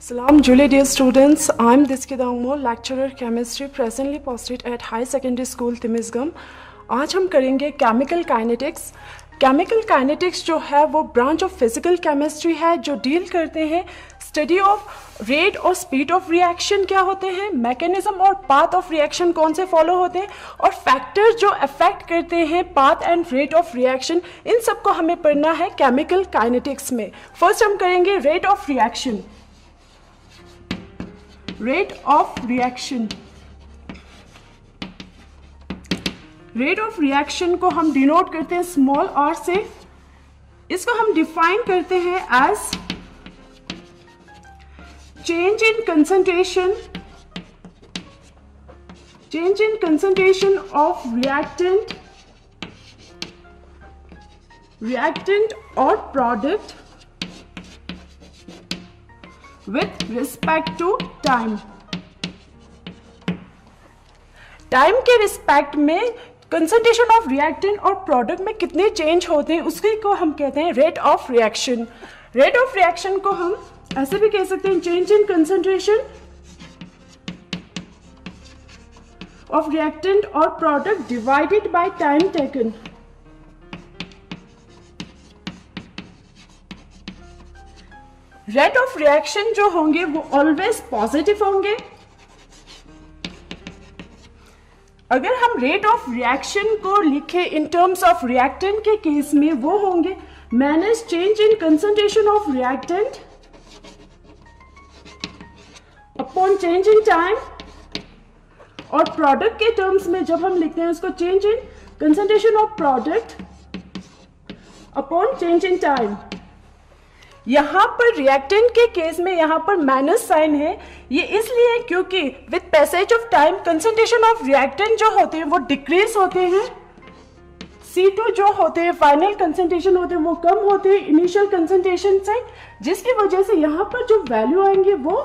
Salam Julie dear students, I am Diskida Umar, lecturer chemistry presently posted at High Secondary School Timisgam। आज हम करेंगे chemical kinetics. Chemical kinetics जो है वो branch of physical chemistry है जो deal करते हैं स्टडी ऑफ रेट और स्पीड ऑफ रिएक्शन क्या होते हैं, मैकेनिज्म और पाथ ऑफ रिएक्शन कौन से फॉलो होते हैं और फैक्टर जो अफेक्ट करते हैं path and rate of reaction, इन सबको हमें पढ़ना है केमिकल काइनेटिक्स में। फर्स्ट हम करेंगे rate of reaction. Rate of reaction, rate of reaction को हम डिनोट करते हैं स्मॉल आर से। इसको हम डिफाइन करते हैं as change in concentration, change in concentration of reactant, reactant और product with respect to time। Time के रिस्पेक्ट में कंसंट्रेशन ऑफ रिएक्टेंट और प्रोडक्ट में कितने चेंज होते हैं उसी को हम कहते हैं rate of reaction. Rate of reaction को हम ऐसे भी कह सकते हैं change in concentration of reactant और product divided by time taken. Rate of reaction जो होंगे वो ऑलवेज पॉजिटिव होंगे। अगर हम रेट ऑफ रिएक्शन को लिखे इन टर्म्स ऑफ रिएक्टेंट के केस में वो होंगे minus change in concentration of reactant upon change in time, और प्रोडक्ट के टर्म्स में जब हम लिखते हैं उसको change in concentration of product upon change in time. यहां पर रिएक्टेंट के केस में यहां पर माइनस साइन है, ये इसलिए क्योंकि with passage of time concentration of reactant जो होते हैं वो डिक्रीज होते हैं, C2 जो होते हैं फाइनल कंसंट्रेशन होते हैं वो कम होते हैं इनिशियल कंसंट्रेशन से, जिसकी वजह से यहां पर जो वैल्यू आएंगे वो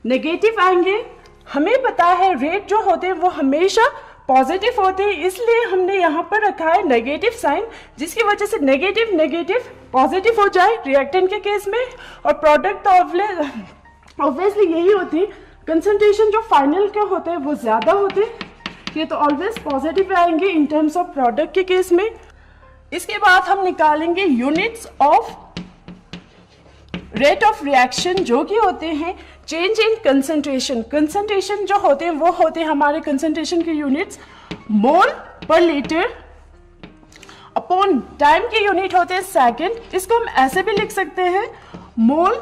नेगेटिव आएंगे। हमें पता है रेट जो होते हैं वो हमेशा पॉजिटिव होते हैं, इसलिए हमने यहाँ पर रखा है नेगेटिव साइन, जिसकी वजह से नेगेटिव नेगेटिव पॉजिटिव हो जाए रिएक्टेंट के केस में। और प्रोडक्ट तो ऑब्वियसली यही होती है, कंसंट्रेशन जो फाइनल के होते हैं वो ज़्यादा होते हैं, ये तो ऑलवेज पॉजिटिव आएंगे इन टर्म्स ऑफ प्रोडक्ट के केस में। इसके बाद हम निकालेंगे units of rate of reaction जो कि होते हैं चेंज इन कंसंट्रेशन। कंसंट्रेशन जो होते हैं वो होते हैं हमारे कंसंट्रेशन के यूनिट्स मोल पर लीटर अपॉन टाइम के यूनिट होते हैं सेकंड। इसको हम ऐसे भी लिख सकते हैं मोल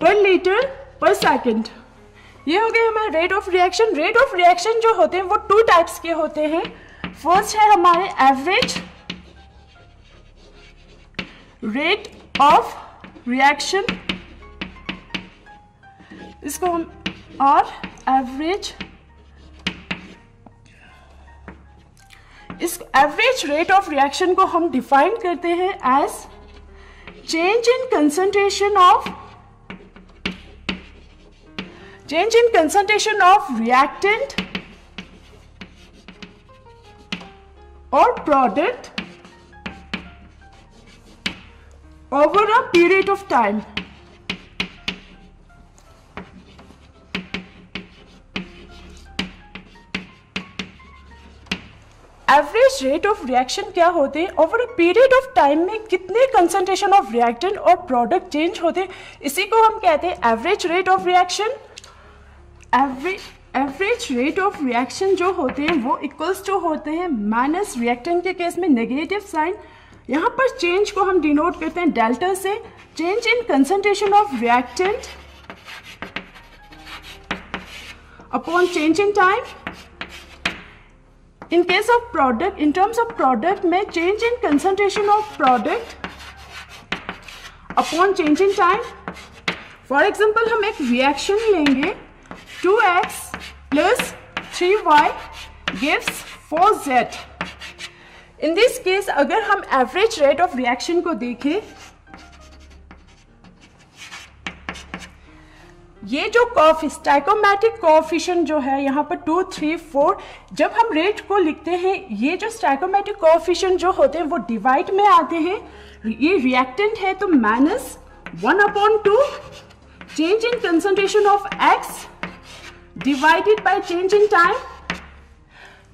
पर लीटर पर सेकंड। ये हो गया हमारा rate of reaction. Rate of reaction जो होते हैं वो टू टाइप्स के होते हैं। फर्स्ट है हमारे एवरेज रेट ऑफ रिएक्शन, इसको हम और एवरेज, इस एवरेज रेट ऑफ रिएक्शन को हम डिफाइन करते हैं as change in concentration of reactant और product over a period of time। Average rate of reaction क्या होते हैं, over a period of time में कितने कंसंट्रेशन ऑफ रिएक्टेंट और प्रोडक्ट चेंज होते हैं, इसी को हम कहते हैं average rate of reaction. Average rate of reaction जो होते हैं वो इक्वल्स टू होते हैं माइनस रिएक्टेंट के केस में नेगेटिव साइन। यहाँ पर चेंज को हम डिनोट करते हैं डेल्टा से, change in concentration of reactant upon change in time. In case of product, in terms of product में change in concentration of product upon change in time. For example हम एक reaction लेंगे 2x plus 3y gives 4z. In this case अगर हम average rate of reaction को देखें, ये जो स्टैकोमेट्रिक कोएफिशिएंट जो है यहाँ पर 2, 3, 4, जब हम रेट को लिखते हैं ये जो स्टैकोमेट्रिक कोएफिशिएंट जो होते हैं वो डिवाइड में आते हैं. ये रिएक्टेंट है तो -1/2 change in concentration of x divided by change in time.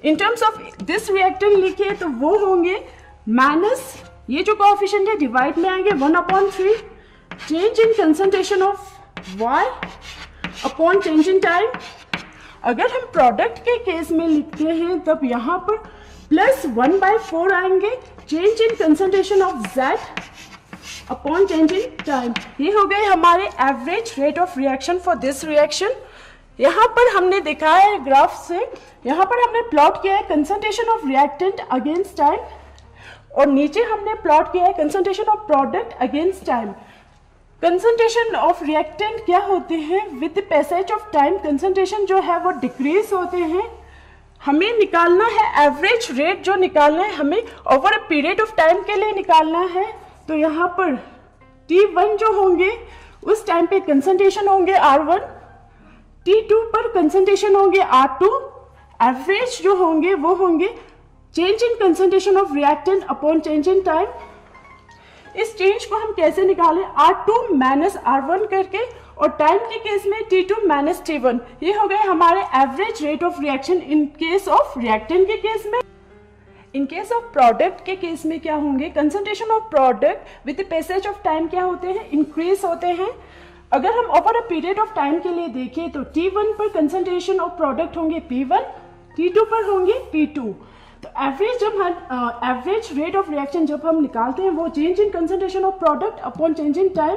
In terms of this reactant लिखे तो वो होंगे माइनस ये जो कोएफिशिएंट है डिवाइड में आएंगे 1/3 change in concentration of y upon change in time. अगर हम प्रोडक्ट के केस में लिखते हैं तब यहाँ पर +1/4 आएंगे change in concentration of z upon change in time. ये हो गए हमारे average rate of reaction for this reaction. यहाँ पर हमने दिखाया है ग्राफ से, यहाँ पर हमने प्लॉट किया है concentration of reactant against time और नीचे हमने प्लॉट किया है concentration of product against time. Concentration of reactant क्या होते हैं, with the passage of time concentration जो है वो डिक्रीज होते हैं. हमें निकालना है एवरेज रेट, जो निकालना है हमें over a period of time के लिए निकालना है. तो यहाँ पर T1 जो होंगे उस टाइम पे कंसंट्रेशन होंगे R1, T2 पर कंसंट्रेशन होंगे R2, एवरेज जो होंगे वो होंगे change in concentration of reactant upon change in time. इस चेंज को हम कैसे निकालें, R2 माइनस R1 करके, और टाइम के केस में T2 माइनस T1. ये हो गए हमारे average rate of reaction in case of reactant के केस में. इन केस ऑफ प्रोडक्ट के केस में क्या होंगे, concentration of product with the passage of time क्या होते हैं, इंक्रीज होते हैं. अगर हम over a period of time के लिए देखें तो T1 पर कंसंट्रेशन ऑफ प्रोडक्ट होंगे P1, T2 पर होंगे P2. तो एवरेज जब हम एवरेज रेट ऑफ रिएक्शन जब हम निकालते हैं वो change in concentration of product upon change in time.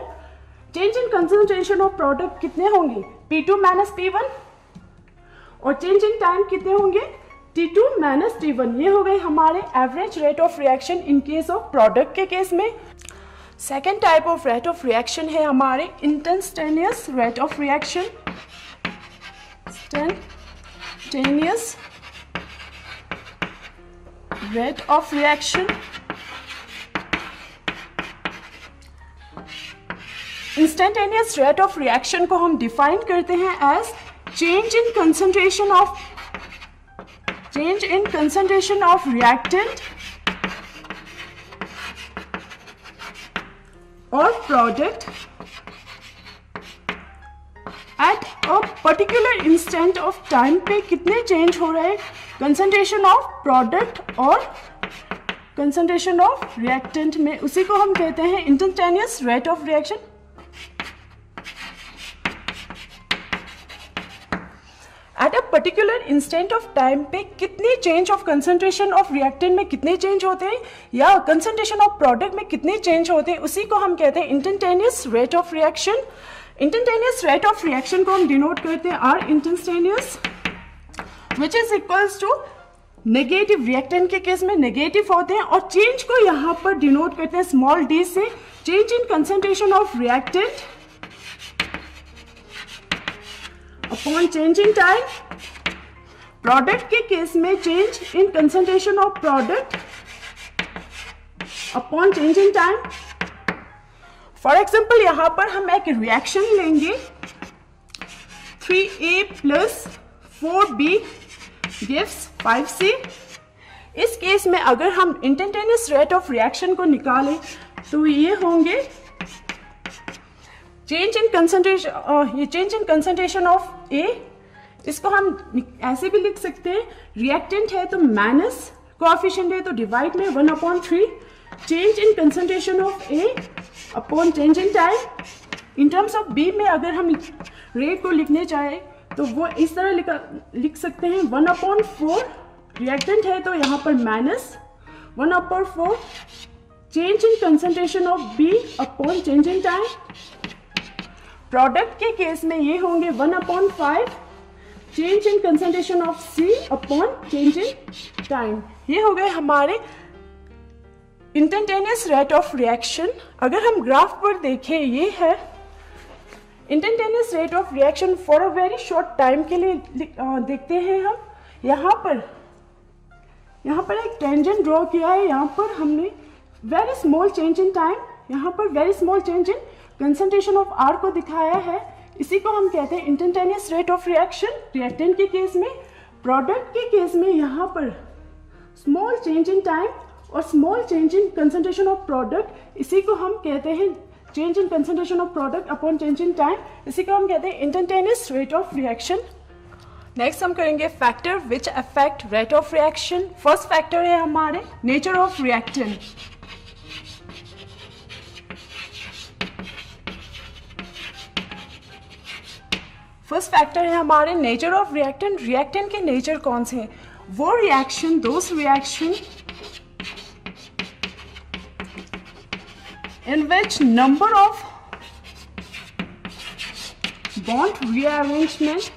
Change in concentration of product कितने होंगे, P2 माइनस P1, और चेंज इन टाइम कितने होंगे, T2 माइनस T1. ये हो गए हमारे average rate of reaction in case of product के केस में. Second type of rate of reaction है हमारे instantaneous rate of reaction. Instantaneous rate of reaction. Instantaneous rate of reaction को हम डिफाइन करते हैं as change in concentration of reactant और product at a particular instant of time पे कितने change हो रहे हैं कंसंट्रेशन ऑफ प्रोडक्ट और कंसंट्रेशन ऑफ रिएक्टेंट में. उसी को हम कहते हैं instantaneous rate of reaction. Eight a particular instant of time पे कितने change of concentration of reactant में कितने चेंज होते हैं या कंसंट्रेशन ऑफ प्रोडक्ट में कितने चेंज होते हैं, उसी को हम कहते हैं instantaneous rate of reaction. Instantaneous rate of reaction को हम डिनोट करते हैं R instantaneous, which is equals to negative. Reactant के केस में नेगेटिव होते हैं और चेंज को यहाँ पर डिनोट करते हैं स्मॉल d से, change in concentration of reactant upon change in time. Product के केस में change in concentration of product upon change in time. For example यहाँ पर हम एक रिएक्शन लेंगे 3A plus 4B gives 5C. इस केस में अगर हम इंस्टेंटेनियस रेट ऑफ रिएक्शन को निकालें तो ये होंगे change in concentration of A. इसको हम ऐसे भी लिख सकते हैं, रिएक्टेंट है तो माइनस, कोएफिशिएंट है तो डिवाइड में 1/3 change in concentration of A upon change in time. In terms of B में अगर हम रेट को लिखने चाहें तो वो इस तरह लिख सकते हैं 1/4 रिएक्टेंट है तो यहाँ पर minus 1/4 change in concentration of B upon change in time. Product के केस में ये होंगे 1/5 change in concentration of C upon change in time. ये हो गए हमारे इंस्टेंटेनियस रेट ऑफ रिएक्शन. अगर हम ग्राफ पर देखें, ये है instantaneous rate of reaction for a very short time के लिए देखते हैं हम। यहाँ पर एक टेंजेंट ड्रॉ किया है, यहाँ पर हमने very small change in time, यहाँ पर very small change in concentration of R को दिखाया है। इसी को हम कहते हैं instantaneous rate of reaction reactant के केस में। प्रोडक्ट के केस में यहाँ पर स्मॉल चेंज इन टाइम और small change in concentration of product, इसी को हम कहते हैं change in concentration of product upon change in time, इसी को हम कहते हैं instantaneous rate of reaction. Next हम करेंगे factor which affect rate of reaction. First factor है हमारे nature of reactant. First factor है हमारे नेचर ऑफ रिएक्टेंट। रिएक्टेंट के नेचर कौन से हैं? वो reaction, those reaction in which number of bond rearrangement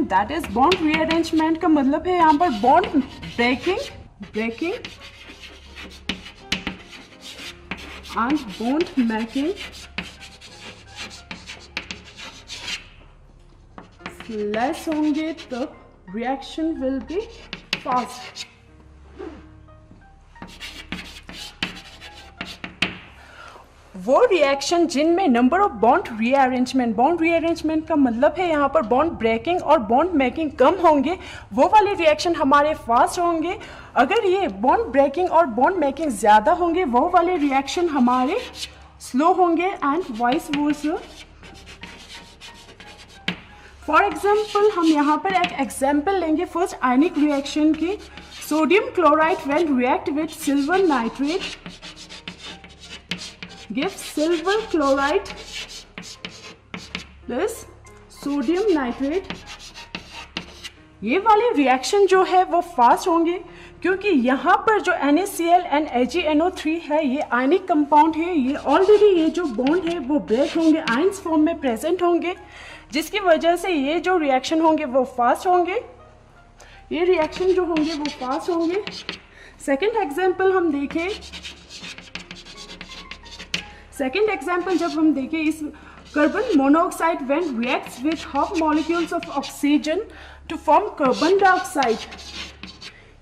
that is bond rearrangement का मतलब है यहाँ पर bond breaking and bond making less होंगे तब reaction will be fast। वो रिएक्शन जिनमें नंबर ऑफ बॉन्ड रीअरेंजमेंट का मतलब है यहाँ पर बॉन्ड ब्रेकिंग और बॉन्ड मेकिंग कम होंगे, वो वाले रिएक्शन हमारे फास्ट होंगे। अगर ये बॉन्ड ब्रेकिंग और बॉन्ड मेकिंग ज़्यादा होंगे, वो वाले रिएक्शन हमारे स्लो होंगे and vice versa. For example हम यहाँ पर एक एग्जाम्पल लेंगे फर्स्ट आयनिक रिएक्शन की। Sodium chloride when react with silver nitrate gives silver chloride plus sodium nitrate. ये वाले रिएक्शन जो है वो फास्ट होंगे क्योंकि यहाँ पर जो NaCl and AgNO3 है ये आयनिक कंपाउंड है, ये ऑलरेडी ये जो बॉन्ड है वो ब्रेक होंगे, आयंस फॉर्म में प्रेजेंट होंगे, जिसकी वजह से ये जो रिएक्शन होंगे वो फास्ट होंगे। ये रिएक्शन जो होंगे वो फास्ट होंगे। सेकंड एग्जांपल हम देखें, सेकंड एग्जांपल जब हम देखें इस carbon monoxide when reacts with half molecules of oxygen to form carbon dioxide.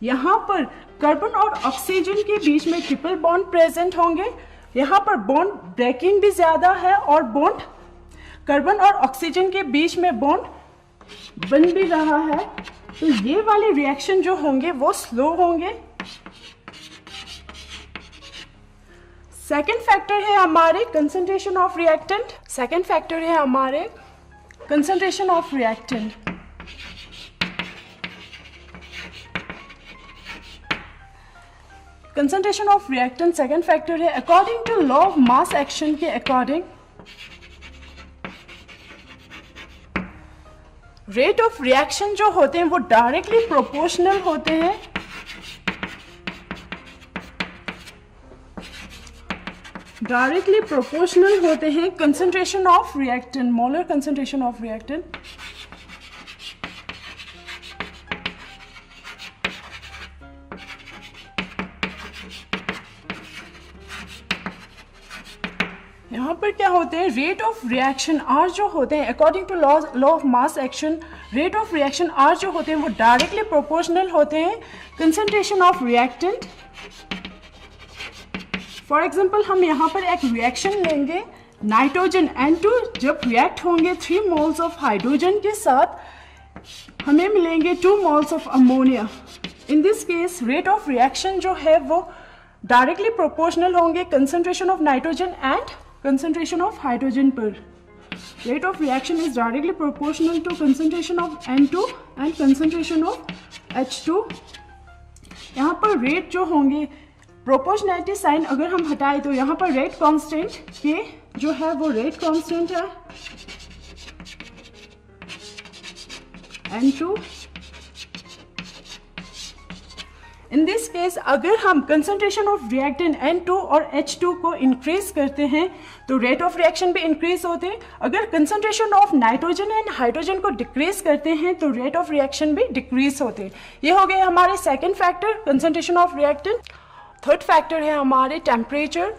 यहाँ पर कार्बन और ऑक्सीजन के बीच में ट्रिपल बॉन्ड प्रेजेंट होंगे। यहाँ पर बॉन्ड ब्रेकिंग भी ज़्यादा है और बॉन्ड कार्बन और ऑक्सीजन के बीच में बॉन्ड बन भी रहा है, तो ये वाले रिएक्शन जो होंगे वो स्लो होंगे। सेकेंड फैक्टर है हमारे concentration of reactant. Second factor है हमारे concentration of reactant. Concentration of reactant second factor है। According to law of mass action के अकॉर्डिंग रेट ऑफ रिएक्शन जो होते हैं वो डायरेक्टली प्रोपोर्शनल होते हैं concentration of reactant, molar concentration of reactant. यहाँ पर क्या होते हैं, रेट ऑफ रिएक्शन आर जो होते हैं according to law of mass action, rate of reaction R जो होते हैं वो डायरेक्टली प्रोपोर्शनल होते हैं concentration of reactant. For example हम यहाँ पर एक रिएक्शन लेंगे, नाइट्रोजन N2 जब रिएक्ट होंगे 3 मोल्स ऑफ हाइड्रोजन के साथ हमें मिलेंगे 2 moles of ammonia. In this case rate of reaction जो है वो डायरेक्टली प्रोपोर्शनल होंगे concentration of nitrogen and concentration of hydrogen per. Rate of reaction is directly proportional to concentration of N2 and concentration of H2। यहाँ पर rate जो होंगे, proportionality sign अगर हम हटाएं तो यहाँ पर रेट कांस्टेंट के जो है वो रेट कांस्टेंट है N2। इन दिस केस अगर हम कंसंट्रेशन ऑफ रिएक्टेंट N2 और H2 को इंक्रीज करते हैं तो रेट ऑफ रिएक्शन भी इंक्रीज होते हैं। अगर concentration of nitrogen and hydrogen को डिक्रीज करते हैं तो रेट ऑफ रिएक्शन भी डिक्रीज होते हैं। ये हो गए हमारे second factor concentration of reactant. Third factor है हमारे temperature.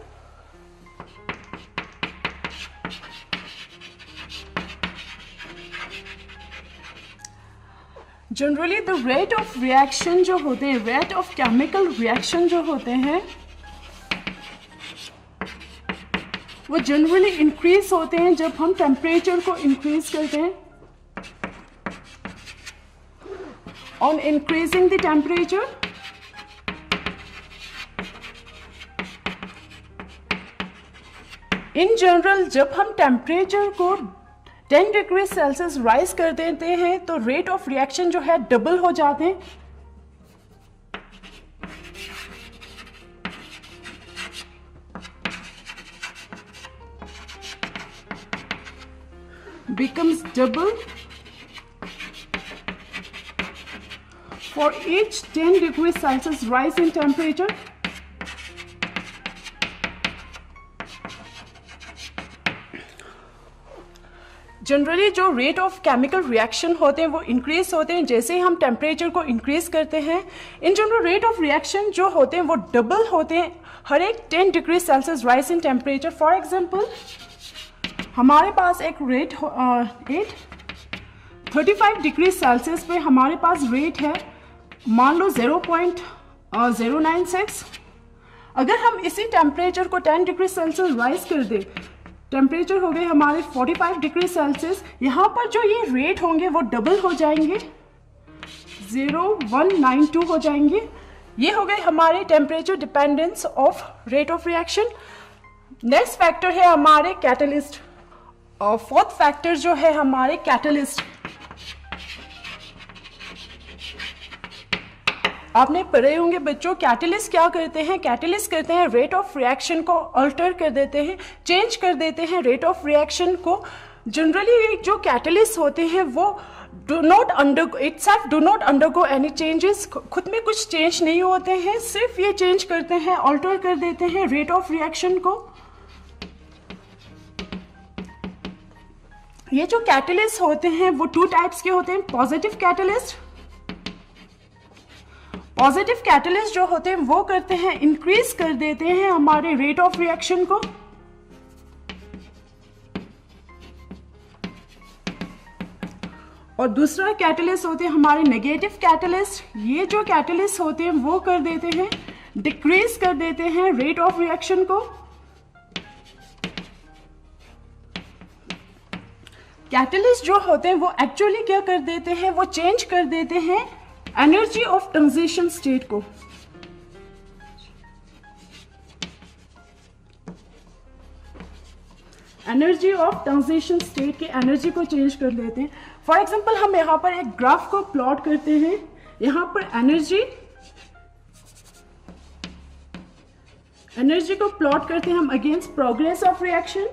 Generally the rate of reaction जो होते हैं, रेट ऑफ केमिकल रिएक्शन जो होते हैं, वो जनरली इंक्रीज होते हैं जब हम टेम्परेचर को इंक्रीज करते हैं। On increasing the temperature, in general जब हम टेम्परेचर को 10 डिग्री सेल्सियस राइज कर देते हैं तो रेट ऑफ रिएक्शन जो है डबल हो जाते हैं। becomes double for each 10 degrees Celsius rise in temperature. Generally जो रेट ऑफ केमिकल रिएक्शन होते हैं वो इंक्रीज होते हैं जैसे ही हम टेम्परेचर को इंक्रीज करते हैं। In general rate of reaction जो होते हैं वो डबल होते हैं हर एक 10 degree Celsius rise in temperature. For example हमारे पास एक रेट 35 डिग्री सेल्सियस पे हमारे पास रेट है मान लो 0.096। अगर हम इसी टेम्परेचर को 10 डिग्री सेल्सियस राइज कर दें, टेम्परेचर हो गए हमारे 45 डिग्री सेल्सियस, यहाँ पर जो ये रेट होंगे वो डबल हो जाएंगे, 0192 हो जाएंगे। ये हो गए हमारे temperature dependence of rate of reaction. Next factor है हमारे कैटलिस्ट, और फोर्थ फैक्टर जो है हमारे कैटलिस्ट। आपने पढ़े होंगे बच्चों, कैटलिस्ट क्या करते हैं? कैटलिस्ट करते हैं रेट ऑफ रिएक्शन को अल्टर कर देते हैं, चेंज कर देते हैं रेट ऑफ रिएक्शन को। जनरली जो कैटलिस्ट होते हैं वो do not undergo any changes, खुद में कुछ चेंज नहीं होते हैं, सिर्फ ये चेंज करते हैं, अल्टर कर देते हैं रेट ऑफ रिएक्शन को। ये जो कैटलिस्ट होते हैं वो 2 टाइप्स के होते हैं। पॉजिटिव कैटलिस्ट, पॉजिटिव कैटलिस्ट जो होते हैं वो करते हैं इंक्रीज कर देते हैं हमारे रेट ऑफ रिएक्शन को। और दूसरा कैटलिस्ट होते हैं हमारे नेगेटिव कैटलिस्ट। ये जो कैटलिस्ट होते हैं वो कर देते हैं डिक्रीज कर देते हैं रेट ऑफ रिएक्शन को। कैटलिस्ट जो होते हैं वो एक्चुअली क्या कर देते हैं, वो चेंज कर देते हैं एनर्जी ऑफ ट्रांजिशन स्टेट को। एनर्जी ऑफ ट्रांजिशन स्टेट की एनर्जी को चेंज कर देते हैं। फॉर एग्जांपल हम यहाँ पर एक ग्राफ को प्लॉट करते हैं, यहाँ पर एनर्जी को प्लॉट करते हैं हम against progress of reaction.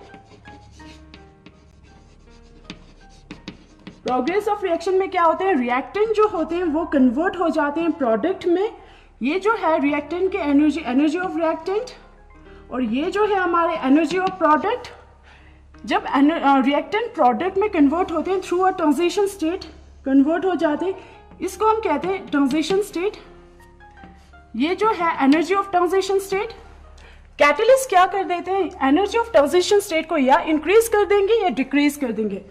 Progress of reaction में क्या होता है, रिएक्टेंट जो होते हैं वो कन्वर्ट हो जाते हैं प्रोडक्ट में। ये जो है रिएक्टेंट की एनर्जी ऑफ रिएक्टेंट, और ये जो है हमारे एनर्जी ऑफ प्रोडक्ट। जब रिएक्टेंट प्रोडक्ट में कन्वर्ट होते हैं through a transition state, convert हो जाते हैं, इसको हम कहते हैं ट्रांजिशन स्टेट। ये जो है energy of transition state. Catalyst क्या कर देते हैं, एनर्जी ऑफ ट्रांजिशन स्टेट को या इंक्रीज कर देंगे या डिक्रीज कर देंगे।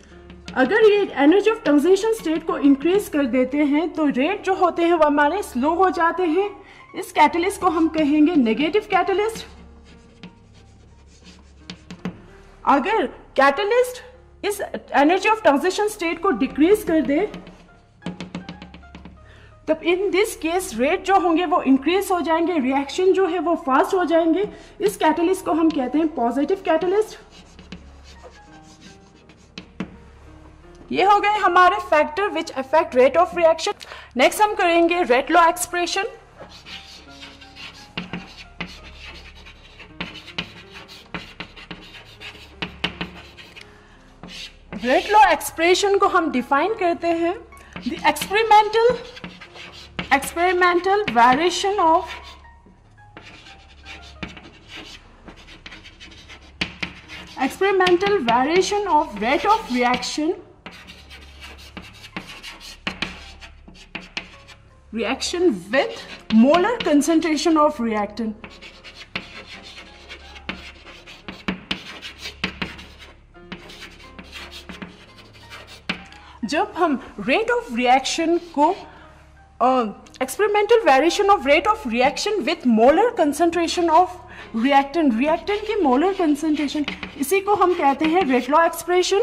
अगर ये एनर्जी ऑफ ट्रांजिशन स्टेट को इंक्रीज कर देते हैं तो रेट जो होते हैं वो हमारे स्लो हो जाते हैं। इस कैटलिस्ट को हम कहेंगे नेगेटिव कैटलिस्ट। अगर कैटलिस्ट इस एनर्जी ऑफ ट्रांजिशन स्टेट को डिक्रीज कर दे तब इन दिस केस रेट जो होंगे वो इंक्रीज हो जाएंगे, रिएक्शन जो है वो फास्ट हो जाएंगे। इस कैटलिस्ट को हम कहते हैं पॉजिटिव कैटलिस्ट। ये हो गए हमारे factor which affect rate of reaction. Next हम करेंगे rate law expression. Rate law expression को हम डिफाइन करते हैं the experimental variation of rate of reaction with molar concentration of reactant। जब हम रेट ऑफ रिएक्शन को experimental variation of rate of reaction with molar concentration of reactant की molar concentration, इसी को हम कहते हैं rate law expression.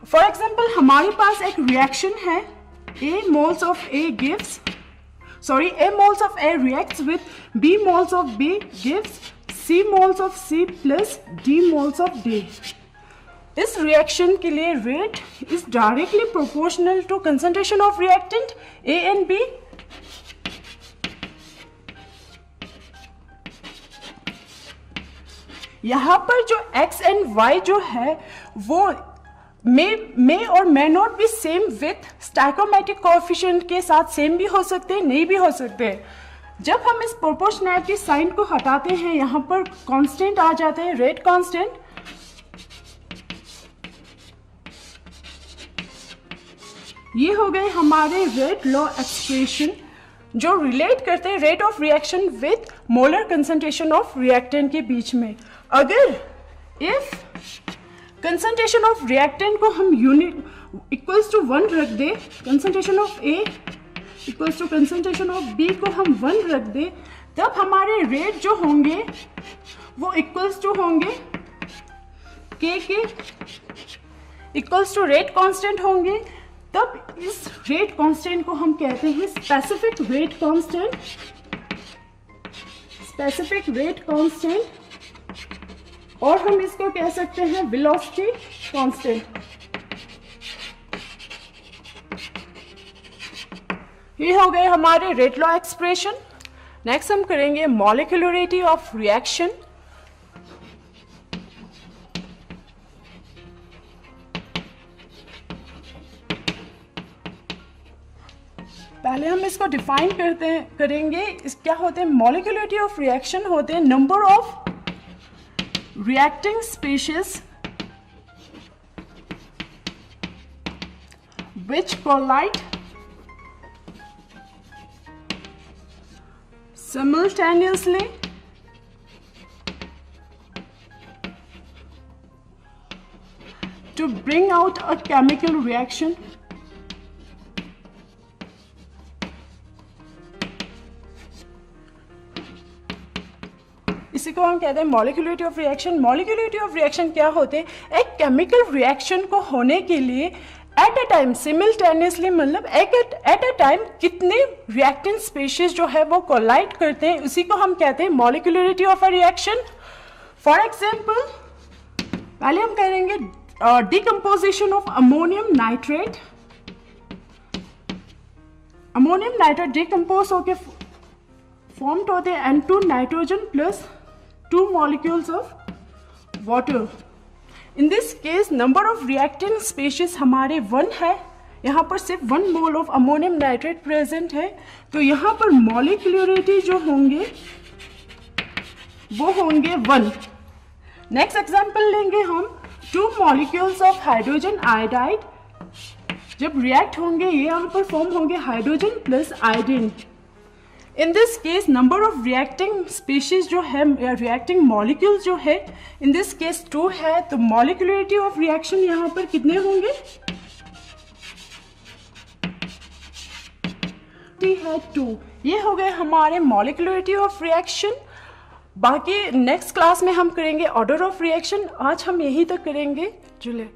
For example हमारे पास एक रिएक्शन है, A moles of A reacts with B moles of B gives C moles of C plus D moles of D. इस रिएक्शन के लिए rate is directly proportional to concentration of reactant A and B। यहाँ पर जो X and Y जो है वो may और may not be same with stoichiometric coefficient के साथ सेम भी हो सकते हैं, नहीं भी हो सकते। जब हम इस प्रोपोर्शनैलिटी साइन को हटाते हैं यहाँ पर कांस्टेंट आ जाते हैं, रेट कांस्टेंट। ये हो गए हमारे रेट लॉ एक्सप्रेशन जो रिलेट करते हैं rate of reaction with molar concentration of reactant के बीच में। अगर इफ कंसंट्रेशन ऑफ रिएक्टेंट को हम यूनिट इक्वल्स टू 1 रख दे, concentration of A equals to concentration of B को हम 1 रख दे, तब हमारे रेट जो होंगे वो इक्वल्स टू होंगे K के इक्वल्स टू रेट कांस्टेंट होंगे। तब इस रेट कांस्टेंट को हम कहते हैं specific rate constant, specific rate constant, और हम इसको कह सकते हैं वेलोसिटी कांस्टेंट। ये हो गए हमारे रेट लॉ एक्सप्रेशन। नेक्स्ट हम करेंगे मॉलिक्यूलरिटी ऑफ रिएक्शन। पहले हम इसको डिफाइन करेंगे। इस क्या होते हैं? मॉलिक्यूलरिटी ऑफ रिएक्शन होते हैं number of reacting species which collide simultaneously to bring out a chemical reaction. इसी को हम कहते हैं molecularity of reaction. Molecularity of reaction क्या होते हैं? एक केमिकल रिएक्शन को होने के लिए एट अ टाइम सिमिल्टेनियसली, मतलब एट अ टाइम कितने रिएक्टेंट स्पीशीज जो है वो कोलाइड करते हैं, उसी को हम कहते हैं molecularity of a reaction. For example पहले हम करेंगे decomposition of ammonium nitrate. Ammonium nitrate decompose होके फॉर्म्ड होते हैं N2 nitrogen plus 2 molecules of water. In this case number of reactant species हमारे 1 है, यहाँ पर सिर्फ 1 mole of ammonium nitrate present है, तो यहाँ पर मॉलिक्यूलरिटी जो होंगे वो होंगे 1। नेक्स्ट एग्जांपल लेंगे हम 2 molecules ऑफ हाइड्रोजन आयोडाइड। जब रिएक्ट होंगे ये यहाँ पर फॉर्म होंगे hydrogen plus iodine. In this case number of reacting species जो है या रिएक्टिंग मॉलिक्यूल्स जो है इन दिस केस 2 है, तो मॉलिक्यूलरिटी ऑफ रिएक्शन यहाँ पर कितने होंगे? है 2। ये हो गए हमारे मॉलिक्यूलरिटी ऑफ रिएक्शन। बाकी नेक्स्ट क्लास में हम करेंगे ऑर्डर ऑफ रिएक्शन। आज हम यहीं तक करेंगे। जुले।